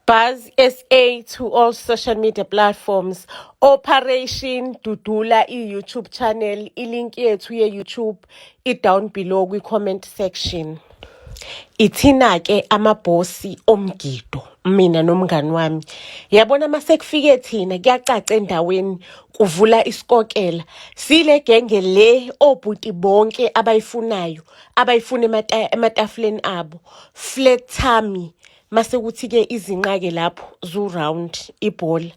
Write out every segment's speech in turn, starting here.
Buzz SA to all social media platforms. Operation Dudula YouTube channel. Ilink yethu ye-YouTube down below comment section. Ithina ke amabhosi omgido mina nomngani wami. Yabona mase kufike thina kuyacaca endaweni kuvula isikokela. Sile genge le obhuti bonke abayifunayo, abayifuna ematafuleni abo. Flat tummy. Mase kuthi ke izinqake lapho zu round ibhola.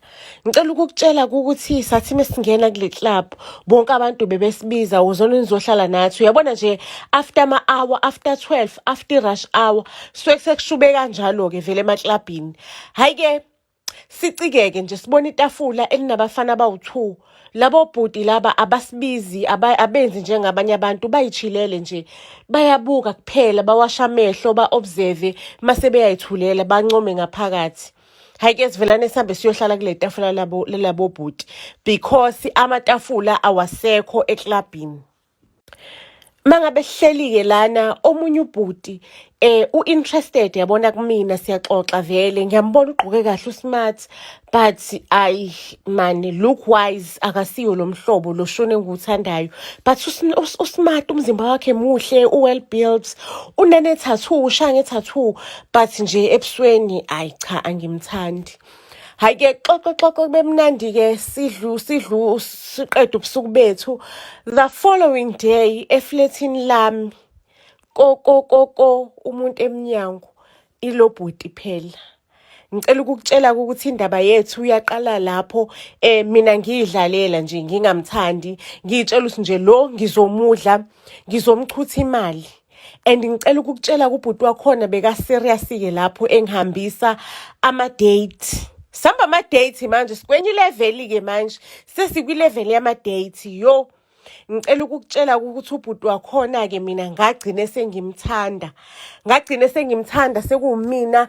Ngicela ukukutshela ukuthi sathi mesingena kule club bonke abantu bebesibiza uzona nizohlala nathi. Uyabona nje after ama hour, after 12, after rush hour sekushube kanjalo ke vele emaklabini. Hayi ke sicikeke nje sibona itafula elinabafana abawu2. Labo bhuti laba abasibizi abenzi njengabanye abantu bayichilele nje bayabuka kuphela bawasha amehlo ba-observe mase beyayithulela bancome ngaphakathi. Hayi ke sivelane sihambe siyohlala kule tafula labo bhuti because amatafula awasekho eklabini. Mangabe sihleli ke lana omunye ubhuti interested yabona kumina siyaxoxa vele ngiyambona ugqoke kahle usmart but ay man look wise akasiyo lo mhlobo lo shone nguthandayo but usmart umzimba wakhe muhle well built unene tattoo ushange tattoo but nje ebusweni ay cha angimthandi. Hayi ke xoxo bemnandi ke sidlu siqeda ubusuku bethu. The following day efletini lami ko umuntu emnyango ilobhuti phela. Ngicela ukukutshela ukuthi indaba yethu uyaqala lapho mina ngiyidlalela nje ngingamthandi ngitshela ukuthi nje lo ngizomudla ngizomchutha imali. And ngicela ukukutshela kubhuti wakhona beka serious ke lapho engihambisa ama date. Samba ama date manje sikwenye level ke manje sesikwi level yama date yo. Ngicela ukukutshela ukuthi ubhuti wakhona ke mina ngagcina sengimthanda sekuyimina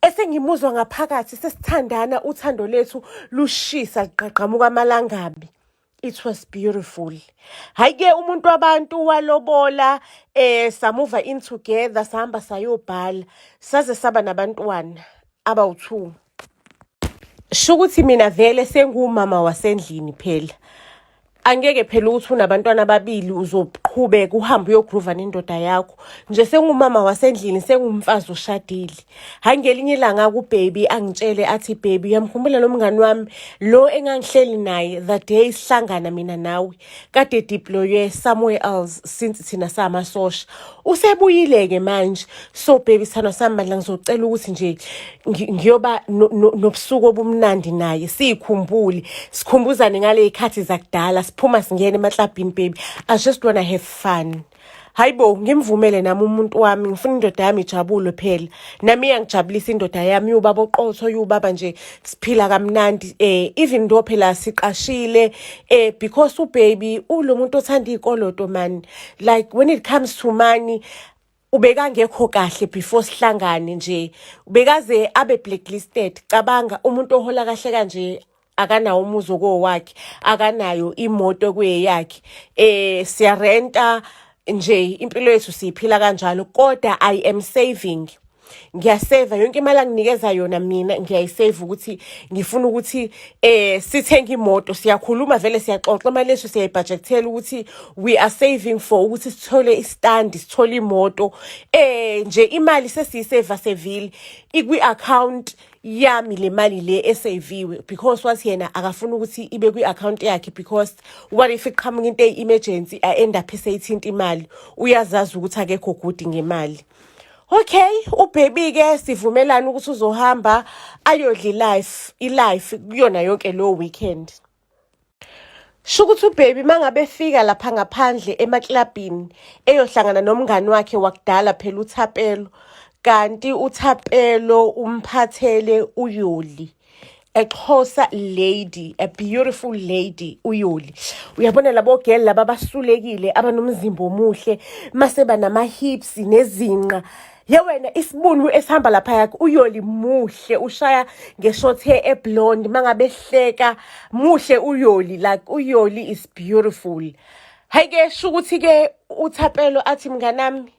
esengimuzwa ngaphakathi sesithandana uthando lethu lushisa liqaqamuka amalangabi. It was beautiful. Hayi ke umuntu wabantu walobola samuva in together sahamba sayobhala saze saba nabantwana abawu2. Shukuthi mina vele sengumama wasendlini phela. Angeke phela ukuthi unabantwana ababili uzoqhubeka uhambe uyogroova nendoda yakho. Nje sengumama wasendlini sengumfazi ushadile. Hayi ngelinye ilanga ku baby angitshele athi baby uyamkhumbula lo mngani wami lo engangihleli naye the day sihlangana mina nawe kade deploywe somewhere else since thina samasosha. Usebuyile ke manje. So baby sithando sambandla ngizocela ukuthi nje ngiyoba nobusuku obumnandi naye sikhumbule sikhumbuzane ngale ikhathi zakudala siphuma singena emaklabhini baby. I just wanna have fun. Hayibo ngimvumele nami umuntu wami ngifuna indoda yami ijabule phela. Nami iyangijabulisa indoda yami ubaba oqotho ubaba nje siphila kamnandi even though phela siqashile because ubaby ulo muntu othanda ikoloto man. Like when it comes to money ubeka ngekho kahle before sihlangane nje ubekaze abe blacklisted. Cabanga umuntu ohola kahle kanje akanawo umuzi wakhe akanayo imoto kweyakhe siyarenta nje impilo yethu siphila kanjalo kodwa I am saving. Ngiyasave yonke imali anginikeza yona mina ngiyayisave ukuthi ngifuna ukuthi sithenga imoto siyakhuluma vele siyaxoxa imali leso siyayibudgetela ukuthi we are saving for ukuthi sithole istand sithole imoto nje imali sesiyisave seville ikwi account yami le mali le esaviwe because wathi yena akafuna ukuthi ibe kwi account yakhe because what if iqhamuka into emergency end up esayithinta imali uyazazi ukuthi akekho good ngemali. Okay, ubaby ke sivumelana ukuthi uzohamba ayodla ilife kuyona yonke lo weekend. Shukuthi ubaby mangabe fika lapha ngaphandle emaklabini eyohlangana nomngani wakhe wakudala phela uThapelo. Kanti uThapelo umphathele uYoli. A Xhosa lady, a beautiful lady uYoli. Uyabona labo girl laba basulekile abanomzimba omuhle mase banama hips nezinqa. Yewena isibunu esihamba lapha yakhe uYoli muhle ushaya ngeshort hair eblonde mangabe hleka muhle uYoli like uYoli is beautiful. Hayi ke shukuthi ke uThapelo athi mnganami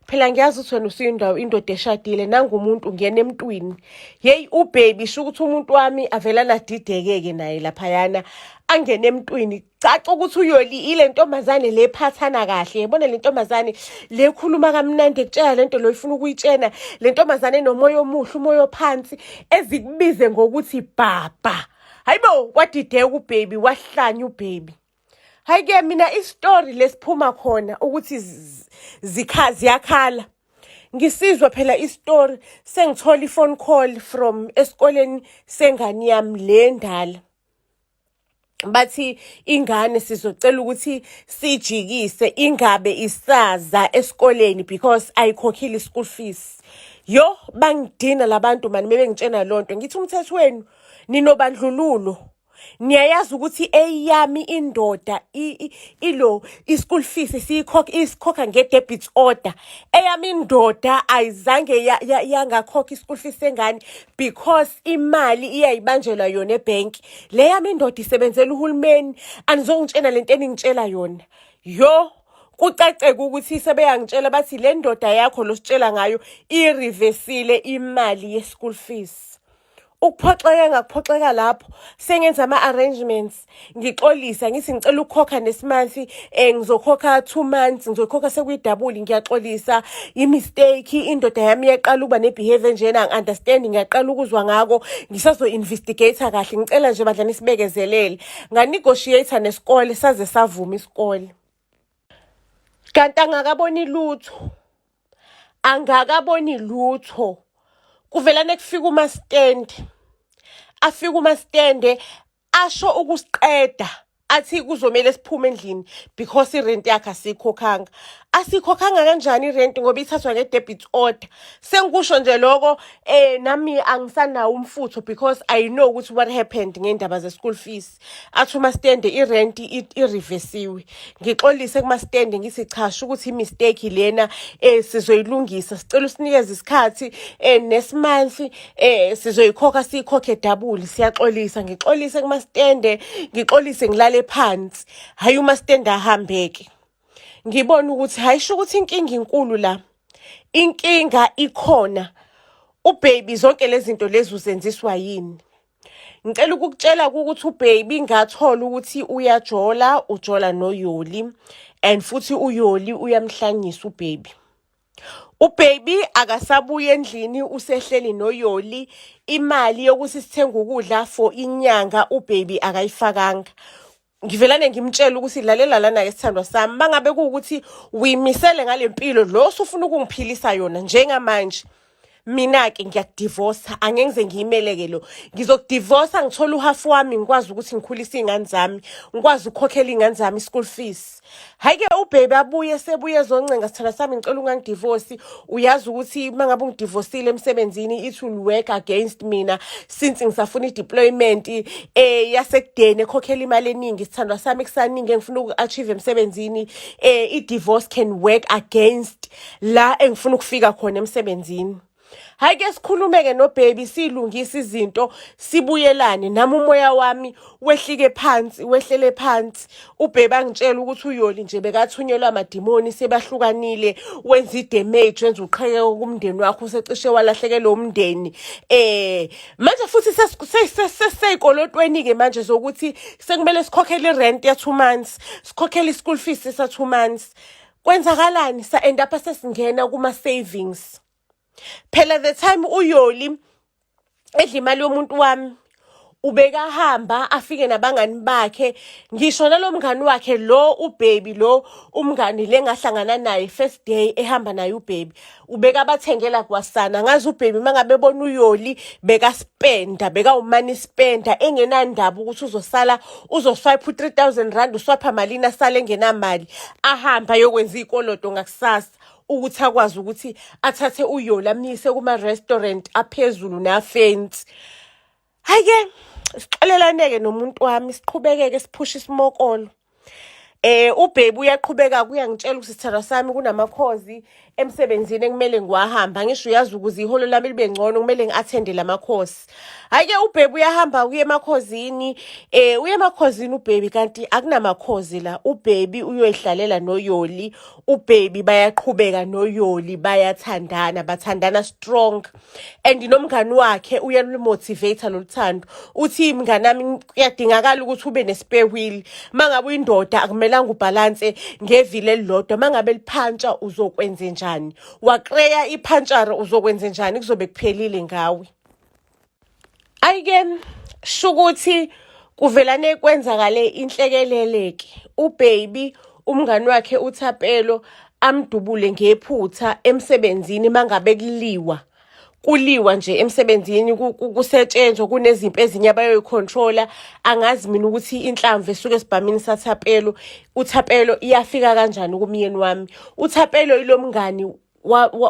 phela ngiyazi ukuthi wena usuyindawo indoda eshadile nangumuntu ngena emntwini. Hey ubaby sho ukuthi umuntu wami avelana dideke-ke naye laphayana angene emntwini. Caca ukuthi uyoli ile ntombazane le phathana kahle. Yabona le ntombazane le khuluma kamnandi ekutshela lento lo ifuna ukuyitshena. Le ntombazane nomoya omuhle, umoya ophansi ezikubize ngokuthi baba. Hayibo wadideka ubaby, wahlanya ubaby. Hayi-ke mina isitori lesiphuma khona ukuthi ziyakhala. Ngisizwa phela isitori sengithola i-phone call from esikoleni sengane yami le ndala. Bathi ingane sizocela ukuthi sijikise ingabe isaza esikoleni because ayikhokhile school fees. Yo bangidina labantu mani bebengitshena lonto. Ngithi umthetho wenu ninobandlululo. Niyayazi ukuthi eyami indoda i-school fees isikhokha nge-debit order. Eyami indoda ayizange yangakhokha i-school fees sengane because imali iyayibanjelwa yona ebhenki. Le yami indoda isebenzela uhulumeni. Anizongitshena lento eningitshela yona. Yo kucaceke ukuthi sebeyangitshela bathi le ndoda yakho lo sitshela ngayo irivesile imali ye-school fees. Ukuphoxeka ngakuphoxeka lapho sengenza ama-arrangements ngixolisa ngithi ngicela ukukhokha nesimanthi ngizokhokha 2 months ngizokhokha sekuyidabuli ngiyaxolisa i-mistake indoda yami yaqala ukuba ne-behavior njena angi-understand ngiyaqala ukuzwa ngako ngisazo-investigator kahle ngicela nje badlana isibekezelele nga-negotiator nesikole saze savuma isikole kanti angakaboni lutho kuvelane kufika umastand afika umastande asho ukusiqeda athi kuzomela siphume endlini because irent yakhe asikhokhanga kanjani irent ngoba ithathwa nge-debit order. Sengikusho nje lokho nami angisanawo umfutho because I know ukuthi what happened ngendaba ze-school fees. Athi umastande irent irivesiwe. Ngixolise kumastande ngithi cha sho ukuthi i-mistake lena sizoyilungisa sicela usinikeze isikhathi nesimanthi sizoyikhokha siyikhokhe double siyaxolisa. Ngixolise kumastande ngixolise ngilale phansi hayi umastande ahambeke. Ngibona ukuthi hayisho ukuthi inkinga inkulu la. Inkinga ikhona. Ubaby zonke lezi zinto lezi uzenziswa yini? Ngicela ukukutshela ukuthi ubaby ngathola ukuthi ujola noyoli and futhi uyoli uyamhlanyisa ubaby. Ubaby akasabuye endlini usehleli noyoli imali yokuthi sithenga ukudla for inyanga ubaby akayifakanga. Ngivelane ngimtshela ukuthi lalela lana ke sithandwa sami mangabe kuukuthi uyimisele ngalempilo lo usufuna ukungiphilisa yona njengamanje mina ke ngiyakudivorce angeke ngize ngiyimeleke lo ngizokudivorce ngithola uhalf wami ngikwazi ukuthi ngikhulise izingane zami ngikwazi ukukhokhela izingane zami school fees. Hayi ke ubaby sebuye zoncenga sithandwa sami ngicela ungangidivorce uyazi ukuthi mangabe ungidivorceile emsebenzini it will work against mina since ngisafuna i-deployment yasekudeni ekhokhela imali eningi sithandwa sami kusaningi engifuna uku-achieve emsebenzini i-divorce can work against la engifuna ukufika khona emsebenzini. Hayi ke sikhulumeke nobaby silungisa izinto sibuyelane nami umoya wami wehlike phansi wehlele phansi. Ubaby angitshela ukuthi uyoli nje bekathunyelwa amadimoni sebahlukanile wenza idamage wenza uqhekeko kumndeni wakho usecishe walahlekelwa umndeni. Manje futhi sesiyikolotweni ke manje zokuthi sekumele sikhokhele irent ya 2 months sikhokhele ischool fees sa 2 months. Kwenzakalani sa end up sesingena kuma savings. Phela the time uyoli edla imali yomuntu wami ubekahamba afike nabangani bakhe ngisho nalomngani wakhe lo ubaby lo umngani lengahlangana naye first day ehamba naye ubaby ubekabathengela kwasana ngazi ubaby mangabe bona uyoli bekaspenda bekawumani spenda engenandaba ukuthi uzoswipe 3000 rand uswapha malini asale ngenamali ahamba yokwenza ikolodo ngakusasa ukuthi akwazi ukuthi athathe uyoli amnise kuma-restaurant aphezulu na-fancy. Hayi-ke sixolelaneke nomuntu wami siqhubekeke siphushe isimokolo. Ubaby uyaqhubeka kuyangitshela ukuthi sithandwa sami kunamakhozi emsebenzini ekumele ngiwahamba. Ngisho uyazi ukuze iholo lami libe ngcono kumele ngi-athende lamakhosi. Hhayi-ke ubhebi uyahamba uye emakhosini, uye emakhosini ubhebi kanti akunamakhozi la. Ubhebi uyoyihlalela noYoli. Ubhebi bayaqhubeka noYoli, bayathandana, bathandana strong. And nomngani wakhe uyalumotivate lolu thando. Uthi mngani wami kuyadingakala ukuthi ube ne-spare wheel. Mangabe uyindoda akumelanga ubhalanse ngevili elilodwa. Mangabe liphantsha uzokwenze njani? Waqreya iphantshara uzokwenze njani? Kuzobe kuphelile ngawe. Ayike shukuthi kuvelane kwenzakale inhlekeleleke. Ubhebi umngani wakhe uThapelo amdubule ngephutha emsebenzini mangabe kuliwa nje emsebenzini kusetshenzwa kunezimpi ezinye abayoyicontrola. Angazi mina ukuthi inhlamvu esuke esibhamini saThapelo uThapelo iyafika kanjani kumyeni wami. uThapelo ilo mngani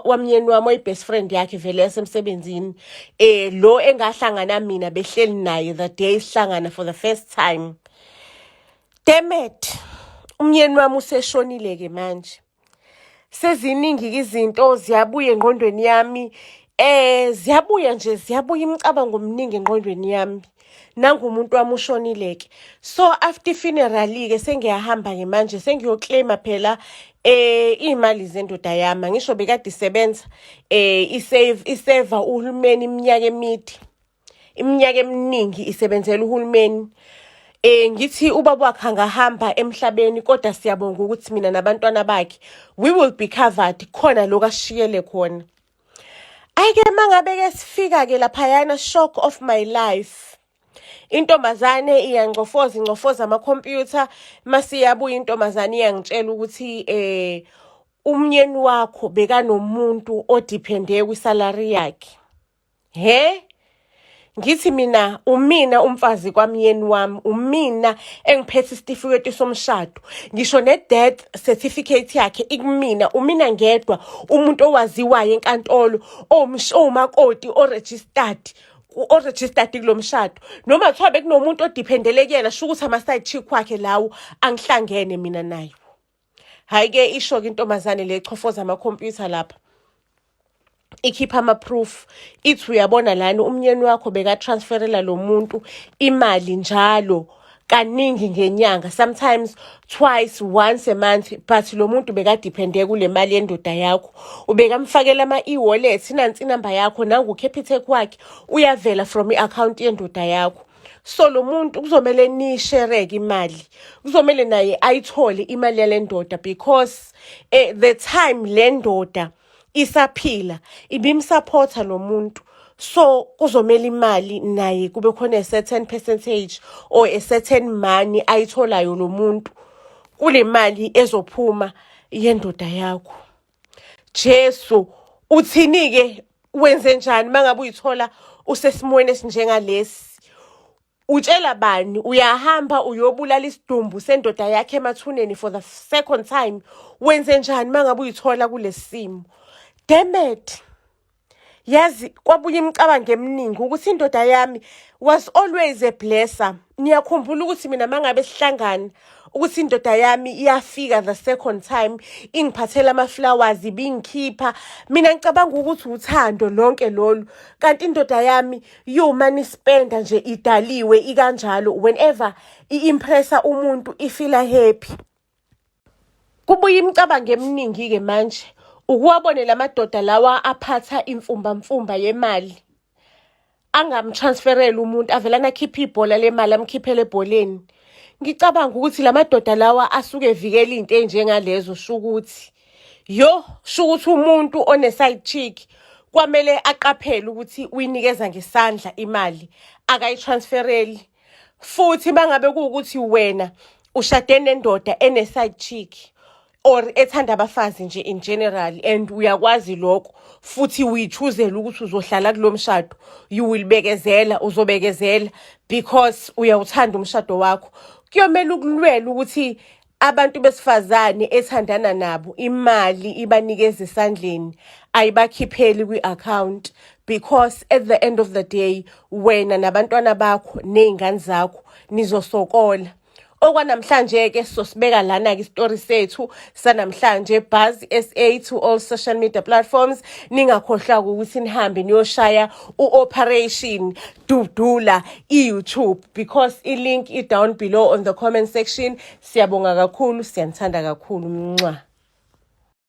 wamyeni wami oyi-best friend yakhe vele yasemsebenzini. Lo engahlangana mina behleli naye the day sihlangana for the first time. Damn it, umyeni wami useshonile-ke manje. Seziningi izinto ziyabuya engqondweni yami. Ziyabuya imicabango omningi engqondweni yami. Nangumuntu wami ushonile-ke. So after funeral-ke sengiyahamba-ke manje sengiyoclaima phela iy'mali zendoda yami. Ngisho bekade isebenza iseva uhulumeni iminyaka eminingi isebenzela uhulumeni. Ngithi ubaba wakhe angahamba emhlabeni kodwa siyabonga ukuthi mina nabantwana bakhe we will be covered khona lokho ashiyele khona. Ayike mangabe-ke sifika-ke laphayana, shock of my life. Intombazane ingcofoza amakhompyutha. Masiyabuya intombazane iyangitshela ukuthi umyeni wakho bekanomuntu odiphende kwisalary yakhe. Ngithi mina umina umfazi kwamyeni wami, umina engiphethe isitifiketi somshado. Ngisho ne-death certificate yakhe ikumina, umina ngedwa umuntu owaziwayo enkantolo owumakoti o-registered kulo mshado. Noma kuthiwa bekunomuntu odiphendele kuyena sho ukuthi ama-side chick wakhe lawo angihlangene mina nayo. Hhayi-ke isho-ke intombazane le chofoza amakhompyutha lapha. Ikhipha ama-proof. Ithi uyabona lana umyeni wakho beka-transferela lo muntu imali njalo kaningi ngenyanga, sometimes twice, once a month, but lo muntu bekadiphende kule mali yendoda yakho. Ubekamfakela ama-e-wallet, nansi inamba yakho, nangu Capitec wakhe uyavela from i-account yendoda yakho. So lo muntu kuzomele nishereke imali. Kuzomele naye ayithole imali yale ndoda because the time le ndoda isaphila ibimsupporta lo muntu. So kuzomela imali naye kube khona a certain percentage or a certain money ayitholayo lo muntu kule mali ezophuma yendoda yakho. Jesu uthini-ke wenze njani mangabe uyithola usesimweni esinjengalesi? Utshela bani? Uyahamba uyobulala isidumbu sendoda yakhe emathuneni for the second time? Wenze njani mangabe uyithola kulesimo? Damn it. Yazi kwabuye imicabango eminingi ukuthi indoda yami was always a blesser. Niyakhumbula ukuthi mina mangabe sihlangana ukuthi indoda yami iyafika the second time ingiphathela ama-flowers ibingikhipha. Mina ngicabanga ukuthi uthando lonke lolu, kanti indoda yami yomani spenda nje idaliwe ikanjalo whenever i-impressa umuntu ifila happy. Kubuye imicabango eminingi-ke manje ukuwabone lamadoda lawa aphatha imfumba yemali angamtransferela umuntu avelana akhipha ibhola lemali amkhiphele ebholeni. Ngicabanga ukuthi lamadoda lawa asuke evikela into enjengalezo shukuthi shukuthi umuntu one-side chick kwamele aqaphele ukuthi uyinikeza ngesandla imali akayitransfereli. Futhi mangabe kuwukuthi wena ushade nendoda ene-side chick or ethanda abafazi nje in general and uyakwazi lokho futhi uyichuzela ukuthi uzohlala kulo mshado, you will bekezela, uzobekezela because uyawuthanda umshado wakho. Kuyomela ukulwela ukuthi abantu besifazane ethandana nabo imali ibanikeza esandleni ayibakhipheli kwi-account because at the end of the day wena nabantwana bakho nezingane zakho nizosokola. Okwanamhlanje ke sosibeka lana ke isitori sethu sanamhlanje Buzz SA to all social media platforms. Ningakhohlwa ukuthi nihambe niyoshaya uOperation Dudula iYouTube because ilink down below on the comment section. Siyabonga kakhulu, siyanthanda kakhulu. Mwah.